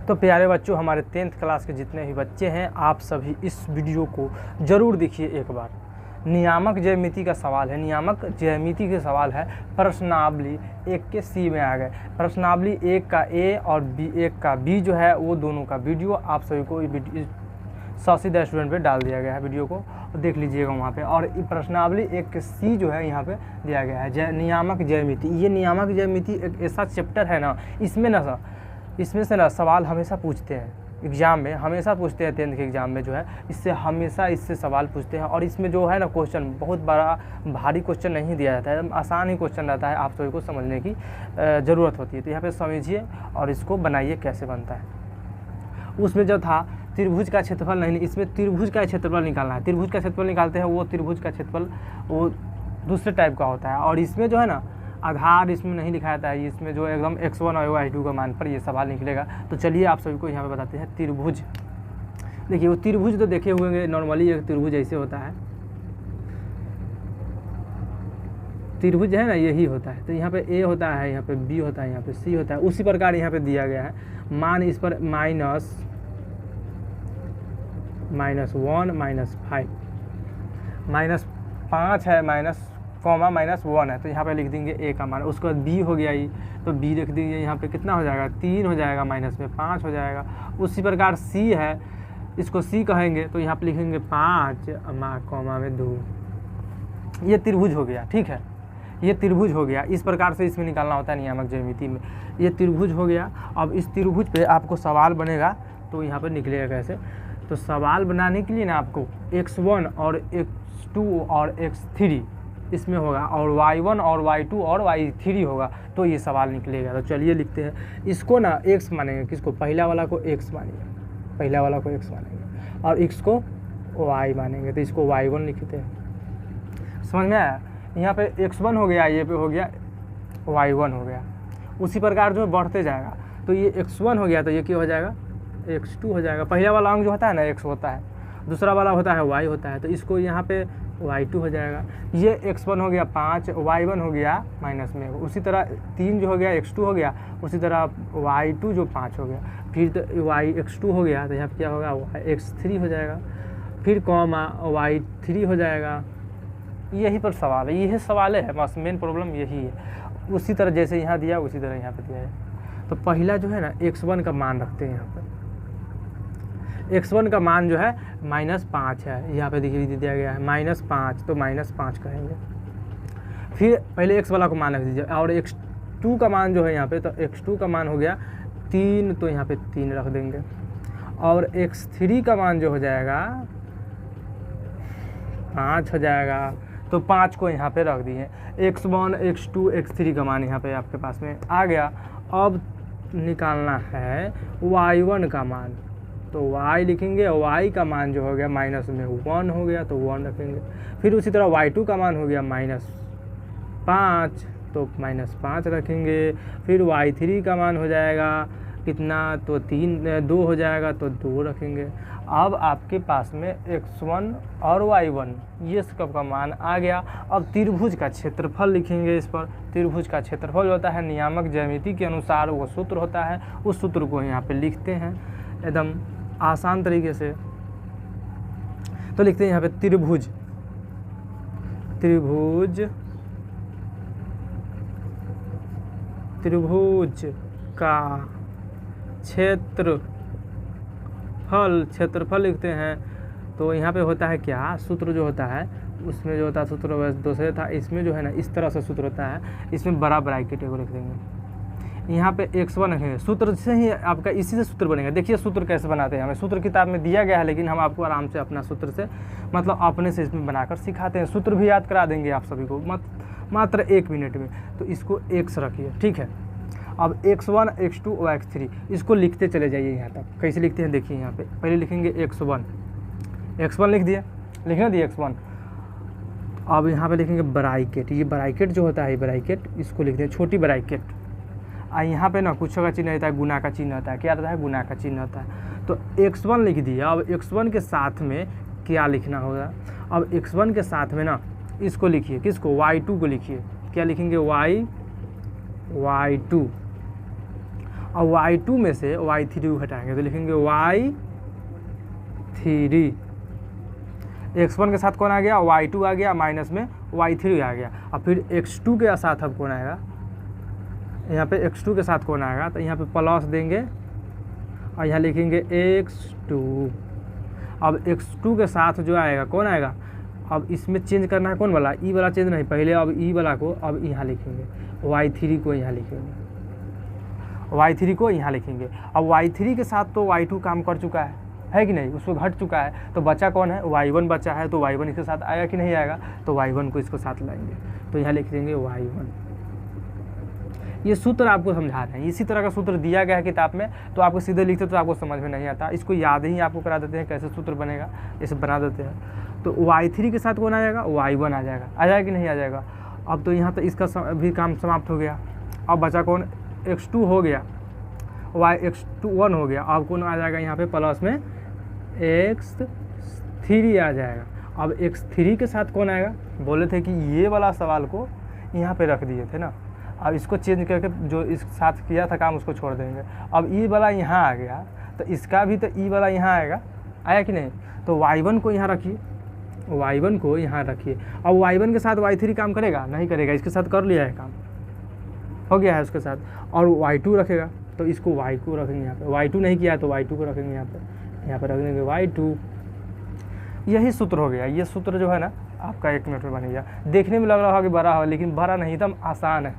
तो प्यारे बच्चों, हमारे 10th क्लास के जितने भी बच्चे हैं, आप सभी इस वीडियो को ज़रूर देखिए एक बार। नियामक ज्यामिति का सवाल है, नियामक ज्यामिति के सवाल है। प्रश्नावली 1 के सी में आ गए। प्रश्नावली 1 का ए और 1 का बी जो है वो दोनों का वीडियो आप सभी को शशि स्टूडेंट पे डाल दिया गया है, वीडियो को देख लीजिएगा वहाँ पे। और प्रश्नावली 1 के सी जो है यहाँ पे दिया गया है, नियामक ज्यामिति। ये नियामक ज्यामिति एक ऐसा चैप्टर है ना, इसमें से ना सवाल हमेशा पूछते हैं एग्ज़ाम में, हमेशा पूछते हैं 10th के एग्ज़ाम में जो है, इससे सवाल पूछते हैं। और इसमें जो है ना क्वेश्चन बहुत बड़ा भारी क्वेश्चन नहीं दिया जाता है, आसान ही क्वेश्चन रहता है, आप सभी को समझने की ज़रूरत होती है। तो यहाँ पे समझिए और इसको बनाइए कैसे बनता है। उसमें जो था त्रिभुज का क्षेत्रफल नहीं, इसमें त्रिभुज का क्षेत्रफल निकालना है। त्रिभुज का क्षेत्रफल निकालते हैं, वो त्रिभुज का क्षेत्रफल वो दूसरे टाइप का होता है। और इसमें जो है ना आधार इसमें नहीं लिखा जाता है, इसमें जो एकदम x1 और y2 का मान पर ये सवाल निकलेगा। तो चलिए आप सभी को यहाँ पे बताते हैं त्रिभुज। देखिए वो त्रिभुज तो देखे हुए हैं, नॉर्मली एक त्रिभुज ऐसे होता है, त्रिभुज है ना, यही होता है। तो यहाँ पे a होता है, यहाँ पे b होता है, यहाँ पे c होता है। उसी प्रकार यहाँ पे दिया गया है मान, इस पर -1 -5 -5 है, -1 है। तो यहाँ पे लिख देंगे a का मान। उसके बाद b हो गया ही, तो b लिख देंगे यहाँ पे, कितना हो जाएगा 3 हो जाएगा, माइनस में 5 हो जाएगा। उसी प्रकार c है, इसको c कहेंगे, तो यहाँ पे लिखेंगे 5 कॉमा में 2। ये त्रिभुज हो गया, ठीक है, ये त्रिभुज हो गया। इस प्रकार से इसमें निकालना होता है नियामक ज्यामिति में। ये त्रिभुज हो गया। अब इस त्रिभुज पे आपको सवाल बनेगा, तो यहाँ पर निकलेगा कैसे। तो सवाल बनाने के लिए ना आपको x1 और x2 और x3 इसमें होगा, और y1 और y2 और y3 होगा, तो ये सवाल निकलेगा। तो चलिए लिखते हैं इसको ना x मानेंगे, किसको, पहला वाला को x मानेंगे, पहला वाला को x मानेंगे, और x को y मानेंगे, तो इसको y1 लिखते हैं। समझ में आया। यहाँ पे x1 हो गया, ये पे हो गया y1 हो गया। उसी प्रकार जो बढ़ते जाएगा, तो ये x1 हो गया, तो ये क्या हो जाएगा x2 हो जाएगा। पहला वाला अंक जो होता है ना x होता है, दूसरा वाला होता है y होता है, तो इसको यहाँ पे y2 हो जाएगा। ये x1 हो गया 5, y1 हो गया माइनस में। उसी तरह 3 जो हो गया x2 हो गया, उसी तरह y2 जो 5 हो गया, फिर तो x2 हो गया, तो यहाँ पे क्या होगा x3 हो जाएगा, फिर कॉमा y3 हो जाएगा। यही पर सवाल है, यही सवाल है, बस मेन प्रॉब्लम यही है। उसी तरह जैसे यहाँ दिया उसी तरह यहाँ पे दिया है। तो पहला जो है ना x1 का मान रखते हैं यहाँ पर। x1 का मान जो है -5 है, यहाँ पे देखिए दिया गया है -5, तो -5 कहेंगे। फिर पहले x वाला को मान रख दीजिए, और x2 का मान जो है यहाँ पे, तो x2 का मान हो गया 3, तो यहाँ पे 3 रख देंगे। और x3 का मान जो हो जाएगा 5 हो जाएगा, तो 5 को यहाँ पे रख दिए। x1 x2 x3 का मान यहाँ पे आपके पास में आ गया। अब निकालना है y1 का मान, तो y लिखेंगे, y का मान जो हो गया माइनस में 1 हो गया, तो 1 रखेंगे। फिर उसी तरह y2 का मान हो गया -5, तो -5 रखेंगे। फिर y3 का मान हो जाएगा कितना, तो 2 हो जाएगा, तो 2 रखेंगे। अब आपके पास में x1 और y1 ये सब का मान आ गया। अब त्रिभुज का क्षेत्रफल लिखेंगे इस पर। त्रिभुज का क्षेत्रफल होता है नियामक ज्यामिति के अनुसार वो सूत्र होता है, उस सूत्र को यहाँ पे लिखते हैं एकदम आसान तरीके से। तो लिखते हैं यहाँ पे त्रिभुज, त्रिभुज त्रिभुज का क्षेत्रफल लिखते हैं। तो यहाँ पे होता है क्या, सूत्र जो होता है उसमें जो होता है सूत्र बस दूसरे था, इसमें जो है ना इस तरह से सूत्र होता है, इसमें बड़ा ब्रैकेट को लिख देंगे। यहाँ पे x1 रखेंगे, सूत्र से ही आपका इसी से सूत्र बनेगा। देखिए सूत्र कैसे बनाते हैं, हमें सूत्र किताब में दिया गया है, लेकिन हम आपको आराम से अपना सूत्र से मतलब अपने से इसमें बनाकर सिखाते हैं। सूत्र भी याद करा देंगे आप सभी को मात्र 1 मिनट में। तो इसको x रखिए, ठीक है। अब x1 x2 और x3 इसको लिखते चले जाइए यहाँ तक। कैसे लिखते हैं देखिए, यहाँ पे पहले लिखेंगे x1 लिख दिए, लिखना दिए x1। अब यहाँ पे लिखेंगे ब्रैकेट, ये ब्रैकेट जो होता है ब्रैकेट, इसको लिखते हैं छोटी ब्रैकेट। यहाँ पे ना कुछ का चिन्ह रहता है, गुना का चिन्ह होता है। क्या रहता है, गुना का चिन्ह होता है। तो x1 लिख दिया। अब x1 के साथ में क्या लिखना होगा, अब x1 के साथ में ना इसको लिखिए, किसको, y2 को लिखिए। क्या लिखेंगे, y2। और y2 में से y3 को घटाएंगे तो लिखेंगे y3। x1 के साथ कौन आ गया, y2 आ गया, माइनस में y3 आ गया। और फिर x2 के साथ अब कौन आएगा, यहाँ पे x2 के साथ कौन आएगा, तो यहाँ पे प्लस देंगे और यहाँ लिखेंगे x2। अब x2 के साथ जो आएगा कौन आएगा, अब इसमें चेंज करना है कौन वाला, ई वाला चेंज नहीं, पहले अब ई वाला को अब यहाँ लिखेंगे, y3 को यहाँ लिखेंगे, y3 को यहाँ लिखेंगे। अब y3 के साथ तो y2 काम कर चुका है कि नहीं, उसको घट चुका है, तो बचा कौन है, y1 बचा है, तो y1 इसके साथ आएगा कि नहीं आएगा, तो y1 को इसको साथ लाएंगे, तो यहाँ लिख देंगे y1। ये सूत्र आपको समझा रहे हैं, इसी तरह का सूत्र दिया गया है किताब में, तो आपको सीधे लिखते तो आपको समझ में नहीं आता, इसको याद ही आपको करा देते हैं कैसे सूत्र बनेगा, इसे बना देते हैं। तो y3 के साथ कौन आ जाएगा, y1 आ जाएगा कि नहीं आ जाएगा। अब तो यहाँ तो इसका भी काम समाप्त हो गया। अब बचा कौन, x2 हो गया, x1 हो गया। अब कौन आ जाएगा यहाँ पे प्लस में x3 आ जाएगा। अब x3 के साथ कौन आएगा, बोले थे कि ये वाला सवाल को यहाँ पे रख दिए थे ना, अब इसको चेंज करके जो इस साथ किया था काम उसको छोड़ देंगे। अब ई वाला यहाँ आ गया तो इसका भी तो ई वाला यहाँ आएगा, आया कि नहीं, तो y1 को यहाँ रखिए, y1 को यहाँ रखिए। अब y1 के साथ y3 काम करेगा, नहीं करेगा, इसके साथ कर लिया है काम, हो गया है उसके साथ। और y2 रखेगा तो इसको y को रखेंगे यहाँ पे, y2 नहीं किया तो y2 को रखेंगे यहाँ पे रख देंगे y2। यही सूत्र हो गया। ये सूत्र जो है ना आपका 1 मिनट में बन गया। देखने में लग रहा होगा कि बड़ा हो, लेकिन बड़ा नहीं, एकदम आसान है,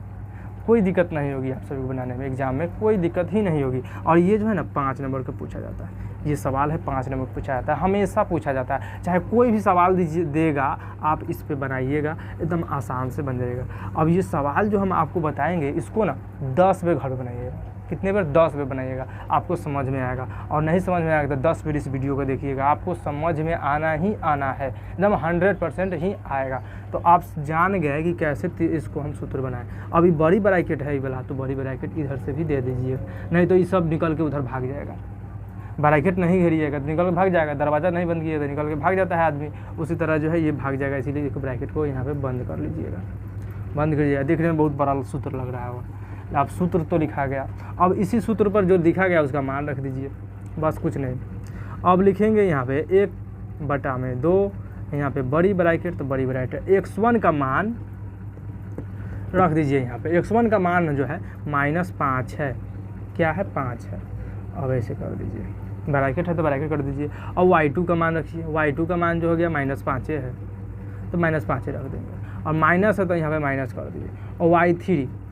कोई दिक्कत नहीं होगी आप सभी को बनाने में, एग्जाम में कोई दिक्कत ही नहीं होगी। और ये जो है ना 5 नंबर का पूछा जाता है, ये सवाल है 5 नंबर पूछा जाता है, हमेशा पूछा जाता है, चाहे कोई भी सवाल देगा आप इस पे बनाइएगा, एकदम आसान से बन जाएगा। अब ये सवाल जो हम आपको बताएंगे इसको ना 10 बार घर बनाइएगा, कितने बार, 10 बार बनाइएगा, आपको समझ में आएगा। और नहीं समझ में आएगा तो 10 बार इस वीडियो को देखिएगा, आपको समझ में आना ही आना है, एकदम 100% ही आएगा। तो आप जान गए कि कैसे इसको हम सूत्र बनाएं। अभी बड़ी ब्रैकेट है ये वाला, तो बड़ी ब्रैकेट इधर से भी दे दीजिए, नहीं तो ये सब निकल के उधर भाग जाएगा। ब्रैकेट नहीं घेरिएगा तो निकल के भाग जाएगा, दरवाज़ा नहीं बंद किएगा तो निकल के भाग जाता है आदमी, उसी तरह जो है ये भाग जाएगा। इसीलिए एक ब्रैकेट को यहाँ पे बंद कर लीजिएगा, बंद करिएगा। देखने में बहुत बड़ा सूत्र लग रहा है, आप सूत्र तो लिखा गया। अब इसी सूत्र पर जो लिखा गया उसका मान रख दीजिए, बस कुछ नहीं। अब लिखेंगे यहाँ पे 1/2, यहाँ पे बड़ी ब्रैकेट, तो बड़ी ब्रैकेट x1 का मान रख दीजिए यहाँ पे। x1 का मान जो है -5 है, क्या है, 5 है। अब ऐसे कर दीजिए, ब्रैकेट है तो ब्रैकेट कर दीजिए। अब y2 का मान रखिए, y2 का मान जो हो गया -5 है, तो -5 रख देंगे। और माइनस है तो यहाँ पे माइनस कर दीजिए। और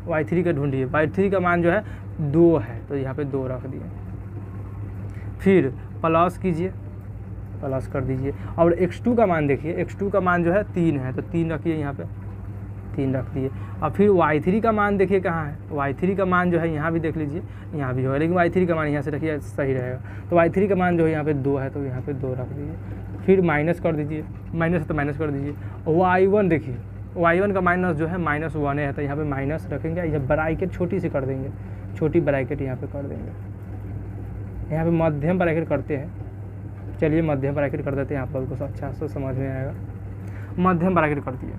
y3 का ढूंढिए, y3 का मान जो है 2 है, तो यहाँ पे 2 रख दिए। फिर प्लस कीजिए, प्लस कर दीजिए। और x2 का मान देखिए, x2 का मान जो है 3 है, तो 3 रखिए, यहाँ पे 3 रख दिए। और फिर y3 का मान देखिए कहाँ है, y3 का मान जो है यहाँ भी देख लीजिए, यहाँ भी होगा, लेकिन y3 का मान यहाँ से रखिए, सही रहेगा। तो y3 का मान जो है यहाँ पे 2 है, तो यहाँ पे 2 रख दीजिए। फिर माइनस कर दीजिए, माइनस है तो माइनस कर दीजिए। y1 देखिए, y1 का माइनस जो है -1 है, तो यहाँ पे माइनस रखेंगे। यह ब्रैकेट छोटी सी कर देंगे, छोटी ब्रैकेट यहाँ पे कर देंगे। यहाँ पे मध्यम ब्रैकेट करते हैं, चलिए मध्यम ब्रैकेट कर देते हैं, आप लोगों को अच्छा से समझ में आएगा। मध्यम ब्रैकेट कर दिए,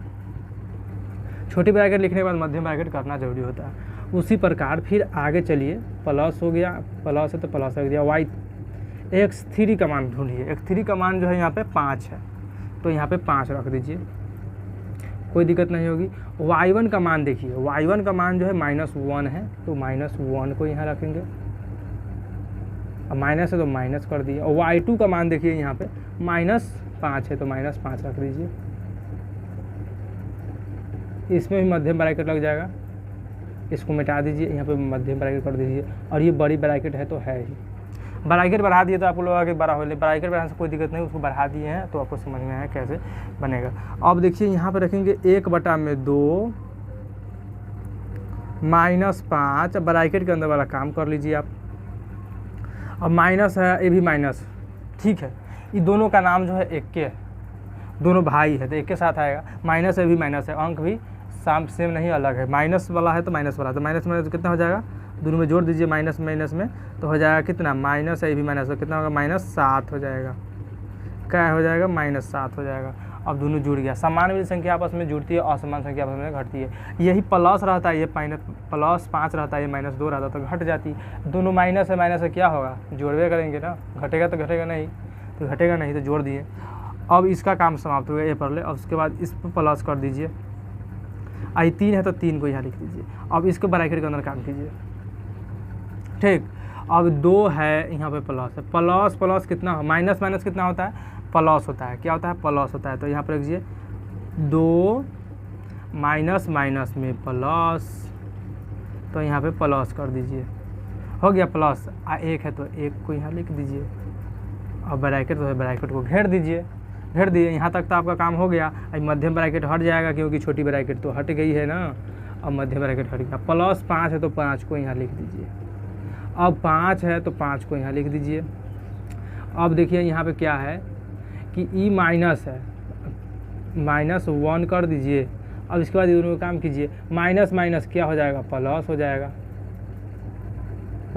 छोटी ब्रैकेट लिखने के बाद मध्यम ब्रैकेट करना जरूरी होता है। उसी प्रकार फिर आगे चलिए, प्लस हो गया, प्लस है तो प्लस रख दिया। x3 का मान ढूंढिए, x3 का मान जो है यहाँ पे 5 है, तो यहाँ पे 5 रख दीजिए, कोई दिक्कत नहीं होगी। y1 का मान देखिए, y1 का मान जो है -1 है, तो -1 को यहाँ रखेंगे। अब माइनस है तो माइनस कर दिए। और y2 का मान देखिए यहाँ पे -5 है, तो -5 रख दीजिए। इसमें भी मध्यम ब्रैकेट लग जाएगा, इसको मिटा दीजिए, यहाँ पे मध्यम ब्रैकेट कर दीजिए। और ये बड़ी ब्रैकेट है तो है ही, ब्रैकेट बढ़ा दिए तो आपको लोग आगे बड़ा हो, ब्रैकेट बढ़ाने से कोई दिक्कत नहीं, उसको बढ़ा दिए हैं तो आपको समझ में आया कैसे बनेगा। अब देखिए यहाँ पे रखेंगे 1/2 -5, ब्रैकेट के अंदर वाला काम कर लीजिए आप। अब माइनस है, ये भी माइनस, ठीक है, ये दोनों का नाम जो है एक के है, दोनों भाई है तो एक के साथ आएगा। माइनस है भी माइनस है, अंक भी सेम नहीं, अलग है। माइनस वाला है तो माइनस वाला, तो माइनस में कितना हो जाएगा, दोनों में जोड़ दीजिए माइनस में, तो हो जाएगा कितना, माइनस है, ये भी माइनस है, कितना होगा, -7 हो जाएगा। क्या हो जाएगा, -7 हो जाएगा। अब दोनों जुड़ गया। समान वाली संख्या आपस में जुड़ती है, असमान संख्या आपस में घटती है। यही प्लस रहता है, ये प्लस 5 रहता है, ये -2 रहता है तो घट जाती है। दोनों माइनस है क्या होगा, जोड़वे करेंगे ना, घटेगा तो घटेगा नहीं, तो घटेगा नहीं तो जोड़ दिए। अब इसका काम समाप्त हो गया, ये पढ़ ले। अब उसके बाद इस पर प्लस कर दीजिए, आई 3 है तो 3 को यहाँ लिख दीजिए। अब इसको ब्रैकेट के अंदर काम कीजिए, ठीक। अब 2 है, यहाँ पे प्लस है, प्लस प्लस कितना हो, माइनस माइनस कितना होता है, प्लस होता है। क्या होता है, प्लस होता है। तो यहाँ पर रखिए 2 माइनस माइनस में प्लस, तो यहाँ पे प्लस कर दीजिए, हो गया प्लस। 1 है तो 1 को यहाँ लिख दीजिए। अब ब्रैकेट तो है, ब्रैकेट को घेर दीजिए, घेर दिए। यहाँ तक तो आपका काम हो गया। अब मध्यम ब्रैकेट हट जाएगा क्योंकि छोटी ब्रैकेट तो हट गई है ना। अब मध्यम ब्रैकेट हट गया। प्लस 5 है तो 5 को यहाँ लिख दीजिए। अब 5 है तो 5 को यहाँ लिख दीजिए। अब देखिए यहाँ पे क्या है कि ई माइनस है, -1 कर दीजिए। अब इसके बाद दोनों काम कीजिए, माइनस माइनस क्या हो जाएगा, प्लस हो जाएगा,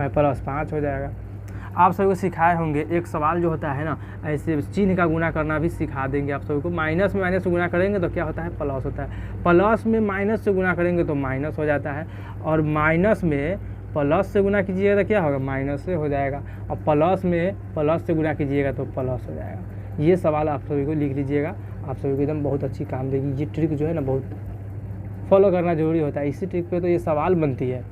प्लस 5 हो जाएगा। आप सभी को सिखाए होंगे एक सवाल जो होता है ना, ऐसे चिन्ह का गुना करना भी सिखा देंगे आप सभी को। माइनस में माइनस से गुना करेंगे तो क्या होता है, प्लस होता है। प्लस में माइनस से गुना करेंगे तो माइनस हो जाता है, और माइनस में प्लस से गुना कीजिएगा तो क्या होगा, माइनस से हो जाएगा। और प्लस में प्लस से गुना कीजिएगा तो प्लस हो जाएगा। ये सवाल आप सभी को लिख लीजिएगा, आप सभी को एकदम बहुत अच्छी काम देगी। ये ट्रिक जो है ना बहुत फॉलो करना जरूरी होता है, इसी ट्रिक पे तो ये सवाल बनती है।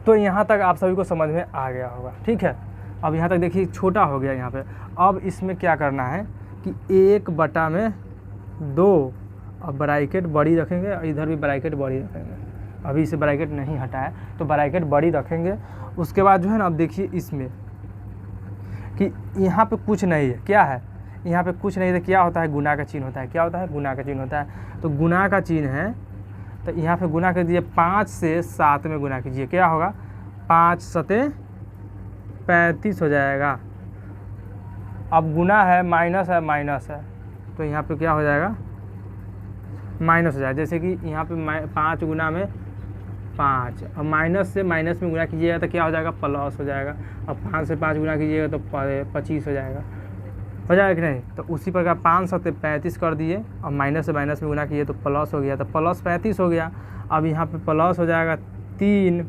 तो यहाँ तक आप सभी को समझ में आ गया होगा, ठीक है। अब यहाँ तक देखिए छोटा हो गया यहाँ पे। अब इसमें क्या करना है कि 1/2, अब ब्रैकेट बड़ी रखेंगे, इधर भी ब्रैकेट बड़ी रखेंगे। अभी इसे ब्रैकेट नहीं हटाया तो ब्रैकेट बड़ी रखेंगे। उसके बाद जो है ना, अब देखिए इसमें कि यहाँ पे कुछ नहीं है, क्या है, यहाँ पे कुछ नहीं है तो क्या होता है, गुना का चिन्ह होता है। क्या होता है, गुना का चिन्ह होता है। तो गुना का चिन्ह है तो यहाँ पे गुना कर दीजिए, 5 से 7 में गुना कीजिए, क्या होगा, 5 7 35 हो जाएगा। अब गुना है माइनस है तो यहाँ पे क्या हो जाएगा, माइनस हो जाएगा। जैसे कि यहाँ पे 5 गुना में 5, अब माइनस से माइनस में गुना कीजिएगा तो क्या हो जाएगा, प्लस हो जाएगा। अब 5 से 5 गुना कीजिएगा तो 25 हो जाएगा, हो जाएगा कि नहीं। तो उसी प्रकार 5 7 35 कर दिए, और माइनस से माइनस में गुना किए तो प्लस हो गया, तो प्लस 35 हो गया। अब यहाँ पे प्लस हो जाएगा 3।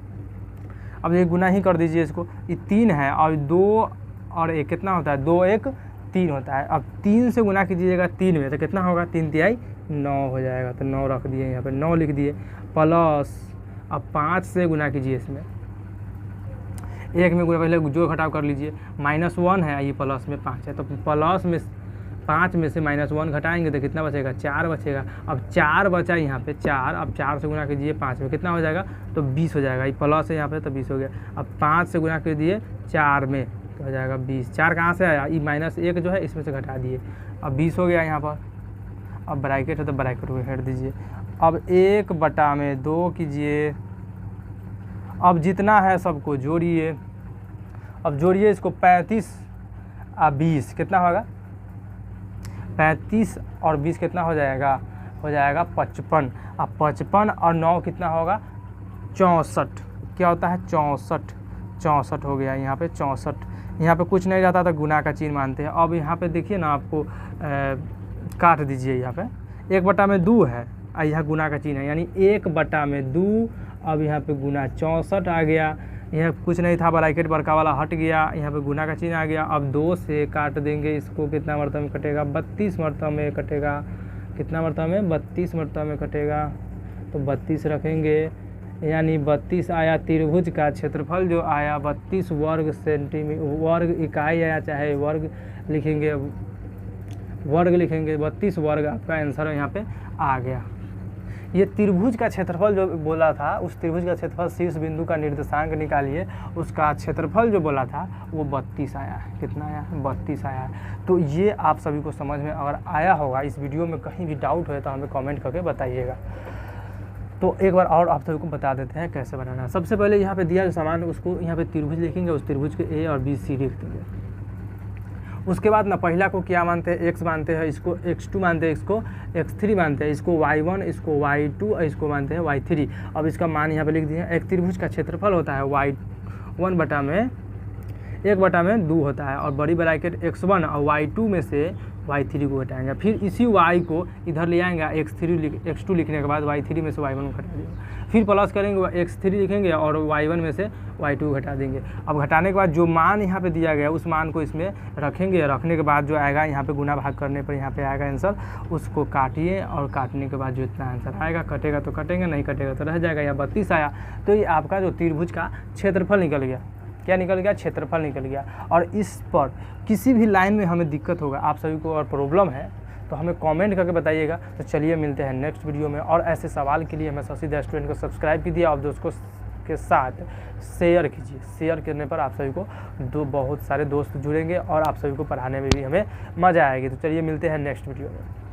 अब ये गुना ही कर दीजिए इसको, ये 3 है और 2 और 1 कितना होता है, 2 1 3 होता है। अब 3 से गुना कीजिएगा 3 में तो कितना होगा, 3 3 9 हो जाएगा। तो 9 रख दिए, यहाँ पे 9 लिख दिए, प्लस। अब 5 से गुना कीजिए, इसमें 1 में गुना, पहले जो घटाव कर लीजिए, -1 है, ये प्लस में 5 है, तो प्लस में 5 में से -1 घटाएंगे तो कितना बचेगा, 4 बचेगा। अब 4 बचा यहाँ पे 4, अब 4 से गुना कीजिए 5 में, कितना हो जाएगा, तो 20 हो जाएगा। ये प्लस है यहाँ पे तो 20 हो गया। अब 5 से गुना कर दिए 4 में तो हो जाएगा 20। 4 कहाँ से आया, ये -1 जो है इसमें से घटा दिए, अब 20 हो गया यहाँ पर। अब ब्रैकेट है तो ब्रैकेट को हेट दीजिए। अब 1/2 कीजिए। अब जितना है सबको जोड़िए। अब जोड़िए इसको, 35 और 20 कितना होगा, 35 और 20 कितना हो जाएगा, हो जाएगा 55। अब 55 और 9 कितना होगा, 64। क्या होता है, 64 हो गया यहाँ पे 64। यहाँ पे कुछ नहीं रहता तो गुना का चिन्ह मानते हैं। अब यहाँ पे देखिए ना, आपको काट दीजिए, यहाँ पे 1/2 है, यहाँ गुना का चिन्ह है, यानी 1/2। अब यहाँ पे गुना 64 आ गया। यहाँ कुछ नहीं था, ब्रैकेट बड़का वाला हट गया, यहाँ पे गुना का चिन्ह आ गया। अब 2 से काट देंगे इसको, कितना मरतबा में कटेगा, 32 मरतबा में कटेगा। कितना मरतबा में, 32 मरतबा में कटेगा। तो 32 रखेंगे, यानी 32 आया। त्रिभुज का क्षेत्रफल जो आया 32 वर्ग सेंटीमीटर, वर्ग इकाई आया, चाहे वर्ग लिखेंगे, 32 वर्ग आपका आंसर यहाँ पे आ गया। ये त्रिभुज का क्षेत्रफल जो बोला था, उस त्रिभुज का क्षेत्रफल शीर्ष बिंदु का निर्देशांक निकालिए, उसका क्षेत्रफल जो बोला था वो 32 आया है। कितना आया है, 32 आया है। तो ये आप सभी को समझ में अगर आया होगा, इस वीडियो में कहीं भी डाउट है तो हमें कमेंट करके बताइएगा। तो एक बार और आप सभी को बता देते हैं कैसे बनाना है। सबसे पहले यहाँ पे दिया जो सामान, उसको यहाँ पे त्रिभुज लिखेंगे, उस त्रिभुज के ए और बी सी लिख देंगे। उसके बाद ना पहला को क्या मानते हैं, x मानते हैं, इसको x2 मानते हैं, इसको x3 मानते हैं, इसको y1, इसको y2 और इसको मानते हैं y3। अब इसका मान यहाँ पे लिख दिए। एक त्रिभुज का क्षेत्रफल होता है y1/2 होता है, और बड़ी ब्रैकेट x1 और y2 में से y3 को घटाएंगे, फिर इसी y को इधर ले आएंगे, x2 लिखने के बाद y3 में से y1 को घटा देंगे, फिर प्लस करेंगे x3 लिखेंगे और y1 में से y2 घटा देंगे। अब घटाने के बाद जो मान यहाँ पे दिया गया उस मान को इसमें रखेंगे, रखने के बाद जो आएगा यहाँ पे गुना भाग करने पर यहाँ पे आएगा आंसर, उसको काटिए और काटने के बाद जो इतना आंसर आएगा, कटेगा तो कटेंगे, नहीं कटेगा तो रह जाएगा। यहाँ 32 आया, तो ये आपका जो त्रिभुज का क्षेत्रफल निकल गया। क्या निकल गया? क्षेत्रफल निकल गया। और इस पर किसी भी लाइन में हमें दिक्कत होगा, आप सभी को और प्रॉब्लम है तो हमें कमेंट करके बताइएगा। तो चलिए मिलते हैं नेक्स्ट वीडियो में, और ऐसे सवाल के लिए हमें शशि द स्टूडेंट को सब्सक्राइब कीजिए और दोस्तों के साथ शेयर कीजिए। शेयर करने पर आप सभी को बहुत सारे दोस्त जुड़ेंगे और आप सभी को पढ़ाने में भी हमें मज़ा आएगी। तो चलिए मिलते हैं नेक्स्ट वीडियो में।